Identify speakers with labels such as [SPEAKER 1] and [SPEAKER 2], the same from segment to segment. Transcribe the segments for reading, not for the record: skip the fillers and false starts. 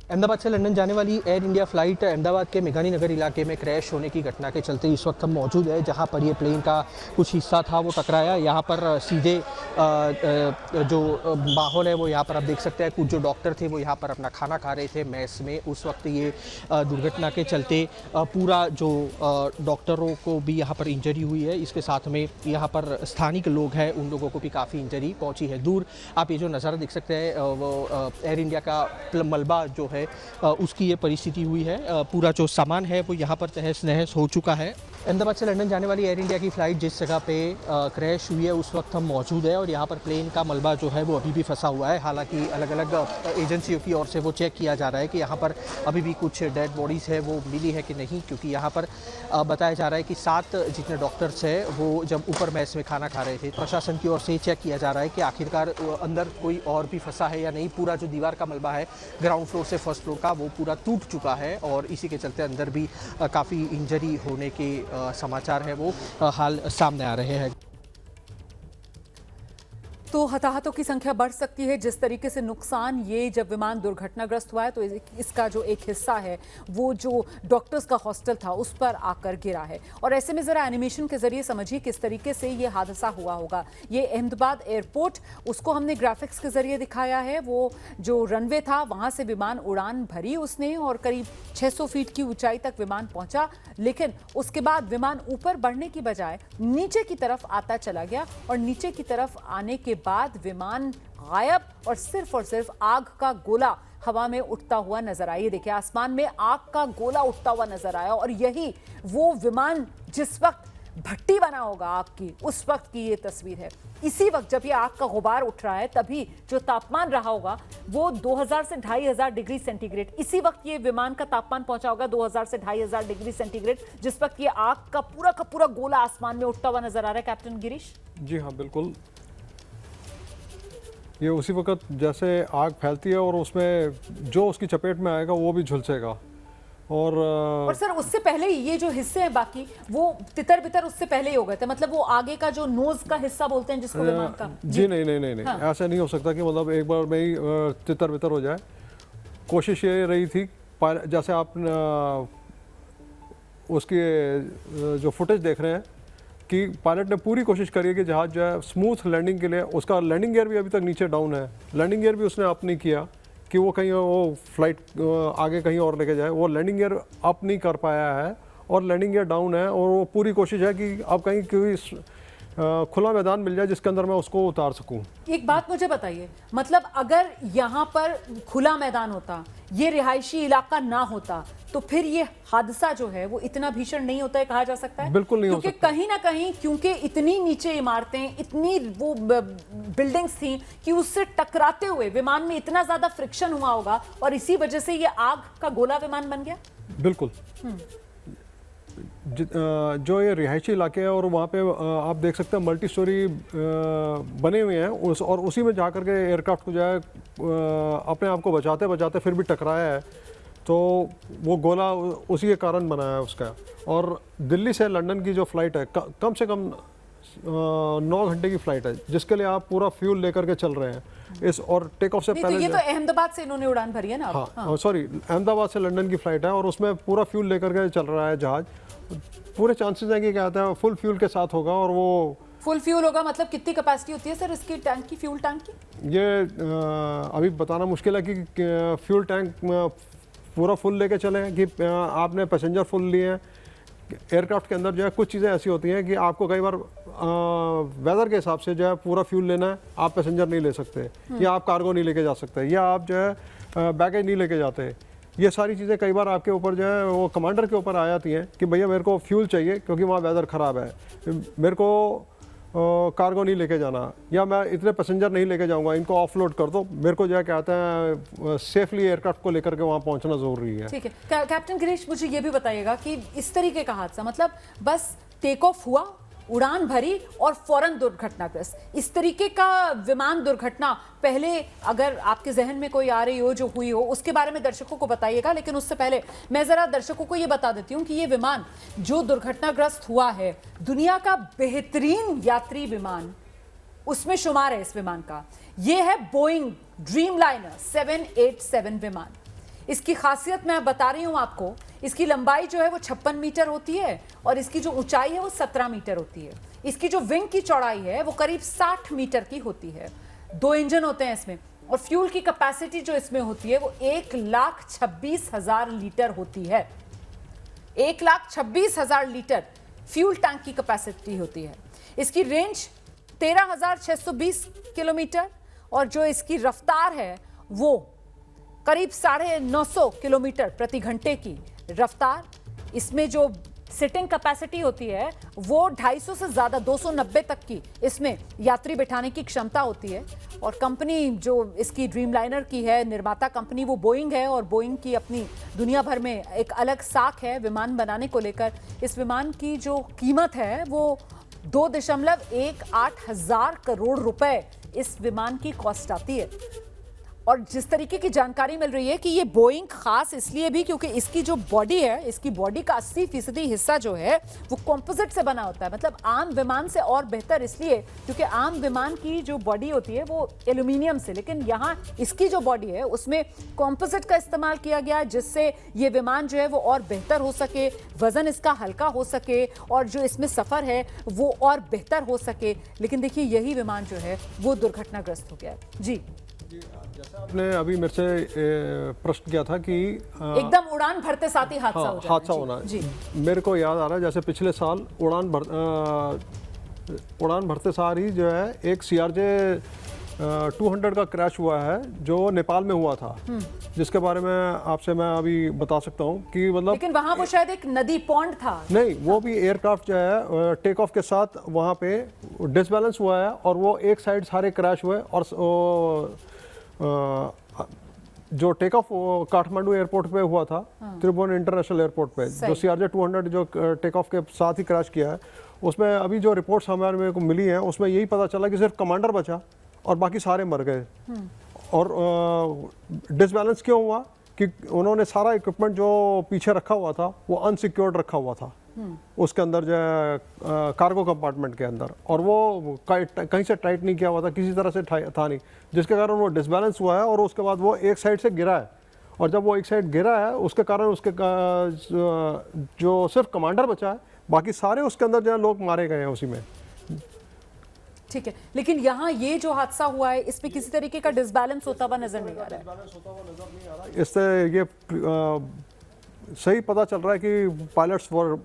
[SPEAKER 1] अहमदाबाद से लंदन जाने वाली एयर इंडिया फ़्लाइट अहमदाबाद के मेघानी नगर इलाके में क्रैश होने की घटना के चलते इस वक्त हम मौजूद है, जहां पर ये प्लेन का कुछ हिस्सा था वो टकराया। यहां पर सीधे जो माहौल है वो यहां पर आप देख सकते हैं। कुछ जो डॉक्टर थे वो यहां पर अपना खाना खा रहे थे मेस में। उस वक्त ये दुर्घटना के चलते पूरा जो डॉक्टरों को भी यहाँ पर इंजरी हुई है, इसके साथ में यहाँ पर स्थानिक लोग हैं उन लोगों को भी काफ़ी इंजरी पहुँची है। दूर आप ये जो नज़ारा देख सकते हैं वो एयर इंडिया का मलबा जो है उसकी ये परिस्थिति हुई है। पूरा जो सामान है वो यहाँ पर तहस नहस हो चुका है। अहमदाबाद से लंदन जाने वाली एयर इंडिया की फ़्लाइट जिस जगह पे क्रैश हुई है उस वक्त हम मौजूद है और यहाँ पर प्लेन का मलबा जो है वो अभी भी फंसा हुआ है। हालांकि अलग अलग एजेंसियों की ओर से वो चेक किया जा रहा है कि यहाँ पर अभी भी कुछ डेड बॉडीज़ है वो मिली है कि नहीं, क्योंकि यहाँ पर बताया जा रहा है कि 7 जितने डॉक्टर्स हैं वो जब ऊपर मेस में खाना खा रहे थे। प्रशासन की ओर से चेक किया जा रहा है कि आखिरकार अंदर कोई और भी फंसा है या नहीं। पूरा जो दीवार का मलबा है ग्राउंड फ्लोर से फर्स्ट फ्लोर का वो पूरा टूट चुका है और इसी के चलते अंदर भी काफ़ी इंजरी होने के समाचार है वो हाल सामने आ रहे हैं।
[SPEAKER 2] तो हताहतों की संख्या बढ़ सकती है। जिस तरीके से नुकसान ये जब विमान दुर्घटनाग्रस्त हुआ है तो इसका जो एक हिस्सा है वो जो डॉक्टर्स का हॉस्टल था उस पर आकर गिरा है। और ऐसे में ज़रा एनिमेशन के जरिए समझिए किस तरीके से ये हादसा हुआ होगा। ये अहमदाबाद एयरपोर्ट, उसको हमने ग्राफिक्स के जरिए दिखाया है। वो जो रनवे था वहाँ से विमान उड़ान भरी उसने और करीब 600 फीट की ऊंचाई तक विमान पहुंचा, लेकिन उसके बाद विमान ऊपर बढ़ने की बजाय नीचे की तरफ आता चला गया और नीचे की तरफ आने के बाद विमान गायब और सिर्फ आग का गोला हवा में उठता हुआ नजर आया। देखिए आसमान में आग का गोला उठता हुआ नजर आया और यही वो विमान जिस वक्त भट्टी बना होगा आग की, उस वक्त की ये तस्वीर है। इसी वक्त जब ये आग का गुबार उठ रहा है तभी जो तापमान रहा होगा वो 2000 से 2500 डिग्री सेंटीग्रेड। इसी वक्त ये विमान का तापमान पहुंचा होगा 2000 से 2500 डिग्री सेंटीग्रेड, जिस वक्त ये आग का पूरा गोला आसमान में उठता हुआ नजर आ रहा है। कैप्टन गिरीश जी
[SPEAKER 3] हाँ बिल्कुल, ये उसी वक्त जैसे आग फैलती है और उसमें जो उसकी चपेट में आएगा वो भी झुलसेगा। और
[SPEAKER 2] सर उससे पहले ही ये जो हिस्से हैं बाकी वो तितर बितर उससे पहले ही हो गए थे, मतलब वो आगे का जो नोज का हिस्सा बोलते हैं जिसको विमान का।
[SPEAKER 3] जी नहीं हाँ। ऐसा नहीं हो सकता कि मतलब एक बार में ही तितर बितर हो जाए। कोशिश ये रही थी जैसे आप उसकी जो फुटेज देख रहे हैं कि पायलट ने पूरी कोशिश करी है कि जहाज जो है स्मूथ लैंडिंग के लिए, उसका लैंडिंग गियर भी अभी तक नीचे डाउन है। लैंडिंग गियर भी उसने अप नहीं किया कि वो कहीं वो फ्लाइट आगे कहीं और लेके जाए। वो लैंडिंग गियर अप नहीं कर पाया है और लैंडिंग गियर डाउन है और वो पूरी कोशिश है कि अब कहीं कोई खुला मैदान मिल जाए जिसके अंदर मैं उसको उतार सकूं।
[SPEAKER 2] एक बात मुझे बताइए, मतलब अगर यहाँ पर खुला मैदान होता, ये रिहायशी इलाका ना होता, तो फिर ये हादसा जो है वो इतना भीषण नहीं होता है कहा जा सकता है?
[SPEAKER 3] बिल्कुल नहीं हो सकता।
[SPEAKER 2] क्योंकि कहीं ना कहीं क्योंकि इतनी नीचे इमारतें, इतनी वो बिल्डिंग्स थी कि उससे टकराते हुए विमान में इतना ज्यादा फ्रिक्शन हुआ होगा और इसी वजह से ये आग का गोला विमान बन गया।
[SPEAKER 3] बिल्कुल जो ये रिहायशी इलाके हैं और वहाँ पे आप देख सकते हैं मल्टी स्टोरी बने हुए हैं और उसी में जा करके एयरक्राफ्ट को जो है अपने आप को बचाते बचाते फिर भी टकराया है, तो वो गोला उसी के कारण बना है उसका। और दिल्ली से लंदन की जो फ़्लाइट है कम से कम 9 घंटे की फ़्लाइट है जिसके लिए आप पूरा फ्यूल लेकर के चल रहे हैं इस और टेक ऑफ से पहले।
[SPEAKER 2] तो ये तो अहमदाबाद से इन्होंने उड़ान भरी है ना?
[SPEAKER 3] हाँ सॉरी, अहमदाबाद से लंदन की फ़्लाइट है और उसमें पूरा फ्यूल लेकर के चल रहा है जहाज। पूरे चांसेस हैं कि क्या कहते हैं फुल फ्यूल के साथ होगा। और वो
[SPEAKER 2] फुल फ्यूल होगा मतलब कितनी कैपेसिटी होती है सर इसकी टैंक की, फ्यूल टैंक की?
[SPEAKER 3] ये अभी बताना मुश्किल है कि फ्यूल टैंक पूरा फुल लेके चले हैं कि आपने पैसेंजर फुल लिए हैं। एयरक्राफ्ट के अंदर जो है कुछ चीज़ें ऐसी होती हैं कि आपको कई बार वेदर के हिसाब से जो है पूरा फ्यूल लेना है, आप पैसेंजर नहीं ले सकते या आप कार्गो नहीं लेके जा सकते या आप जो है बैगेज नहीं लेके जाते। ये सारी चीज़ें कई बार आपके ऊपर जो है वो कमांडर के ऊपर आ जाती हैं कि भैया मेरे को फ्यूल चाहिए क्योंकि वहाँ वेदर ख़राब है, मेरे को कार्गो नहीं लेके जाना या मैं इतने पैसेंजर नहीं लेके जाऊंगा, इनको ऑफलोड कर दो। मेरे को जो कहते हैं सेफली एयरक्राफ्ट को लेकर के वहाँ पहुँचना ज़रूरी है।
[SPEAKER 2] ठीक है कैप्टन गिरीश, मुझे ये भी बताइएगा कि इस तरीके का हादसा मतलब बस टेक ऑफ हुआ, उड़ान भरी और फौरन दुर्घटनाग्रस्त, इस तरीके का विमान दुर्घटना पहले अगर आपके जहन में कोई आ रही हो जो हुई हो उसके बारे में दर्शकों को बताइएगा। लेकिन उससे पहले मैं जरा दर्शकों को ये बता देती हूँ कि ये विमान जो दुर्घटनाग्रस्त हुआ है दुनिया का बेहतरीन यात्री विमान उसमें शुमार है। इस विमान का ये है बोइंग ड्रीमलाइनर 787 विमान। इसकी खासियत मैं बता रही हूं आपको, इसकी लंबाई जो है वो 56 मीटर होती है और इसकी जो ऊंचाई है वो 17 मीटर होती है। इसकी जो विंग की चौड़ाई है वो करीब 60 मीटर की होती है। 2 इंजन होते हैं इसमें और फ्यूल की कैपेसिटी जो इसमें होती है वो 1,26,000 लीटर होती है। 1,26,000 लीटर फ्यूल टैंक की कैपेसिटी होती है। इसकी रेंज 13,620 किलोमीटर और जो इसकी रफ्तार है वो करीब 950 किलोमीटर प्रति घंटे की रफ्तार। इसमें जो सिटिंग कैपेसिटी होती है वो 250 से ज़्यादा 290 तक की इसमें यात्री बिठाने की क्षमता होती है। और कंपनी जो इसकी ड्रीमलाइनर की है, निर्माता कंपनी, वो बोइंग है और बोइंग की अपनी दुनिया भर में एक अलग साख है विमान बनाने को लेकर। इस विमान की जो कीमत है वो 2.18 हजार करोड़ रुपए इस विमान की कॉस्ट आती है। और जिस तरीके की जानकारी मिल रही है कि ये बोइंग खास इसलिए भी क्योंकि इसकी जो बॉडी है, इसकी बॉडी का 80% हिस्सा जो है वो कंपोजिट से बना होता है। मतलब आम विमान से और बेहतर इसलिए क्योंकि आम विमान की जो बॉडी होती है वो एल्यूमिनियम से, लेकिन यहाँ इसकी जो बॉडी है उसमें कंपोजिट का इस्तेमाल किया गया जिससे ये विमान जो है वो और बेहतर हो सके, वजन इसका हल्का हो सके और जो इसमें सफर है वो और बेहतर हो सके। लेकिन देखिए यही विमान जो है वो दुर्घटनाग्रस्त हो गया है। जी,
[SPEAKER 3] जैसा आपने अभी मेरे से प्रश्न किया था कि
[SPEAKER 2] एकदम उड़ान भरते साथ ही हादसा हो जाना।
[SPEAKER 3] हादसा होना
[SPEAKER 2] जी,
[SPEAKER 3] मेरे को याद आ रहा है जैसे पिछले साल उड़ान भरते सार ही जो है एक CRJ 200 का क्रैश हुआ है जो नेपाल में हुआ था, जिसके बारे में आपसे मैं अभी बता सकता हूँ कि मतलब,
[SPEAKER 2] लेकिन वहां वो शायद एक नदी पॉन्ड था।
[SPEAKER 3] नहीं, वो भी एयरक्राफ्ट जो है टेक ऑफ के साथ वहाँ पे डिसबैलेंस हुआ है और वो एक साइड सारे क्रैश हुए और जो टेक ऑफ काठमांडू एयरपोर्ट पे हुआ था, त्रिभुवन इंटरनेशनल एयरपोर्ट पे, जो CRJ 200 जो टेक ऑफ के साथ ही क्रैश किया है, उसमें अभी जो रिपोर्ट्स हमारे मेरे को मिली हैं उसमें यही पता चला कि सिर्फ कमांडर बचा और बाकी सारे मर गए। और डिसबैलेंस क्यों हुआ कि उन्होंने सारा इक्विपमेंट जो पीछे रखा हुआ था वो अनसिक्योर्ड रखा हुआ था उसके अंदर जो है कार्गो कंपार्टमेंट के अंदर, और वो कहीं से टाइट नहीं किया हुआ था, किसी तरह से था नहीं, जिसके कारण वो डिसबैलेंस हुआ है और उसके बाद वो एक साइड से गिरा है। और जब वो एक साइड गिरा है उसके कारण उसके जो सिर्फ कमांडर बचा है, बाकी सारे उसके अंदर जो है लोग मारे गए हैं उसी में।
[SPEAKER 2] ठीक है, लेकिन यहाँ ये जो हादसा हुआ है इसमें किसी तरीके का डिसबैलेंस होता हुआ नजर नहीं आ रहा है।
[SPEAKER 3] इससे ये सही पता चल रहा है कि pilots were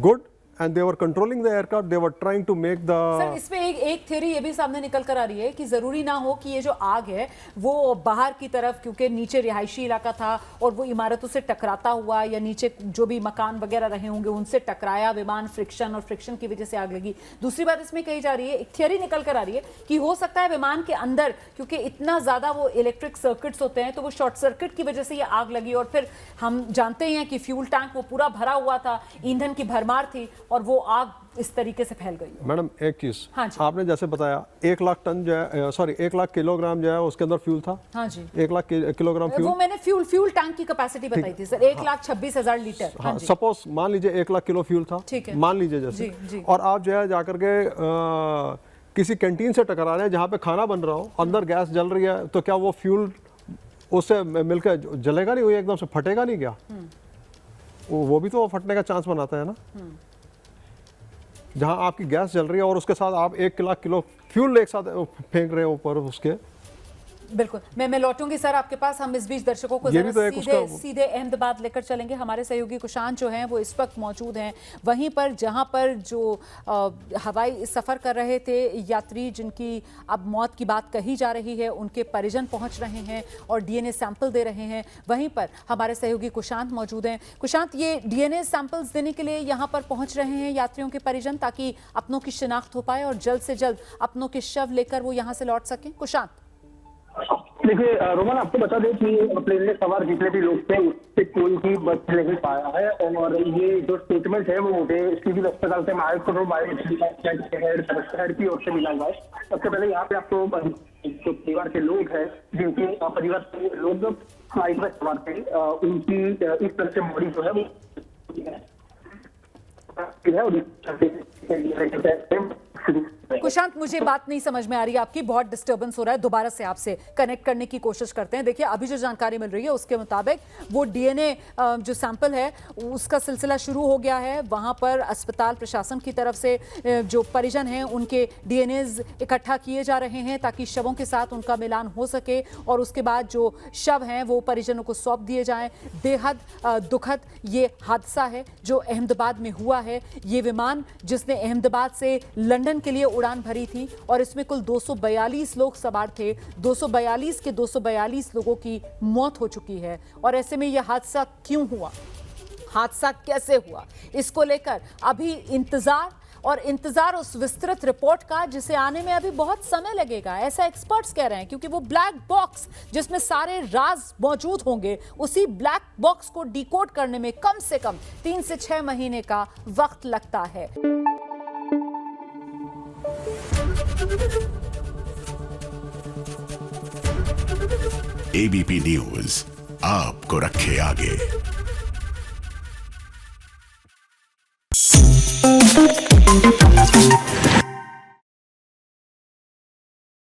[SPEAKER 3] good and they were controlling the aircraft, they were trying to make the
[SPEAKER 2] sir इसमें एक थ्योरी ये भी सामने निकल कर आ रही है कि जरूरी ना हो कि ये जो आग है वो बाहर की तरफ, क्योंकि नीचे रिहायशी इलाका था और वो इमारतों से टकराता हुआ या नीचे जो भी मकान वगैरह रहे होंगे उनसे टकराया विमान, फ्रिक्शन और फ्रिक्शन की वजह से आग लगी। दूसरी बात इसमें कही जा रही है, एक थ्योरी निकल कर आ रही है कि हो सकता है विमान के अंदर क्योंकि इतना ज्यादा वो इलेक्ट्रिक सर्किट्स होते हैं तो वो शॉर्ट सर्किट की वजह से ये आग लगी। और फिर हम जानते हैं कि फ्यूल टैंक वो पूरा भरा हुआ था, ईंधन की भरमार थी और वो आग इस तरीके से फैल गई।
[SPEAKER 3] मैडम एक चीज,
[SPEAKER 2] हाँ जी,
[SPEAKER 3] आपने जैसे बताया 1 लाख टन जो है, सॉरी 1 लाख किलोग्राम जो है उसके अंदर फ्यूल था।
[SPEAKER 2] हाँ जी,
[SPEAKER 3] 1 लाख किलोग्राम फ्यूल,
[SPEAKER 2] वो मैंने फ्यूल टैंक की कैपेसिटी बताई थी सर, 1,26,000 लीटर।
[SPEAKER 3] हाँ, सपोज मान लीजिए 1 लाख किलो फ्यूल था,
[SPEAKER 2] ठीक है,
[SPEAKER 3] मान लीजिए जैसे,
[SPEAKER 2] जी।
[SPEAKER 3] और आप जो है जाकर के किसी कैंटीन से टकरा रहे हैं जहाँ पे खाना बन रहा हो, अंदर गैस जल रही है, तो क्या वो फ्यूल उससे मिलकर जलेगा नहीं, वो एकदम से फटेगा नहीं क्या? वो भी तो फटने का चांस बनाता है ना। जहां आपकी गैस जल रही है और उसके साथ आप 1 लाख किलो फ्यूल एक साथ फेंक रहे हो ऊपर उसके।
[SPEAKER 2] बिल्कुल, मैं लौटूंगी सर आपके पास। हम इस बीच दर्शकों को सीधे अहमदाबाद लेकर चलेंगे। हमारे सहयोगी कुशांत जो हैं वो इस वक्त मौजूद हैं वहीं पर जहां पर जो हवाई सफ़र कर रहे थे यात्री जिनकी अब मौत की बात कही जा रही है, उनके परिजन पहुंच रहे हैं और DNA सैंपल दे रहे हैं। वहीं पर हमारे सहयोगी कुशांत मौजूद हैं। कुशांत, ये DNA सैंपल्स देने के लिए यहाँ पर पहुँच रहे हैं यात्रियों के परिजन ताकि अपनों की शिनाख्त हो पाए और जल्द से जल्द अपनों के शव लेकर वो यहाँ से लौट सकें। कुशांत,
[SPEAKER 4] देखिए रोमन, आपको बता दें कि प्लेन में सवार जितने भी लोग थे उससे कोई भी बच नहीं पाया है और ये जो स्टेटमेंट है वो मुझे सिविल अस्पताल से हेड की ओर से मिला हुआ है। सबसे पहले यहाँ पे आपको जो परिवार के लोग हैं, जिनके परिवार के लोग फ्लाइट में सवार थे, उनकी इस तरह से बॉडी जो है वो
[SPEAKER 2] कुशांत, मुझे बात नहीं समझ में आ रही है आपकी, बहुत डिस्टर्बेंस हो रहा है, दोबारा से आपसे कनेक्ट करने की कोशिश करते हैं। देखिए, अभी जो जानकारी मिल रही है उसके मुताबिक वो डीएनए जो सैंपल है उसका सिलसिला शुरू हो गया है। वहां पर अस्पताल प्रशासन की तरफ से जो परिजन हैं उनके डीएनएज इकट्ठा किए जा रहे हैं ताकि शवों के साथ उनका मिलान हो सके और उसके बाद जो शव हैं वो परिजनों को सौंप दिए जाएं। बेहद दुखद ये हादसा है जो अहमदाबाद में हुआ है। ये विमान जिसने अहमदाबाद से लंदन के लिए उड़ान भरी थी और इसमें कुल 242 लोग सवार थे। 242 के 242 लोगों की मौत हो चुकी है। और ऐसे में यह हादसा क्यों हुआ, हादसा कैसे हुआ, इसको लेकर अभी इंतजार उस विस्तृत रिपोर्ट का जिसे आने में अभी बहुत समय लगेगा, ऐसा एक्सपर्ट्स कह रहे हैं। क्योंकि वो ब्लैक बॉक्स जिसमें सारे राज मौजूद होंगे, उसी ब्लैक बॉक्स को डिकोड करने में कम से कम 3 से 6 महीने का वक्त लगता है।
[SPEAKER 5] एबीपी न्यूज आपको रखे आगे।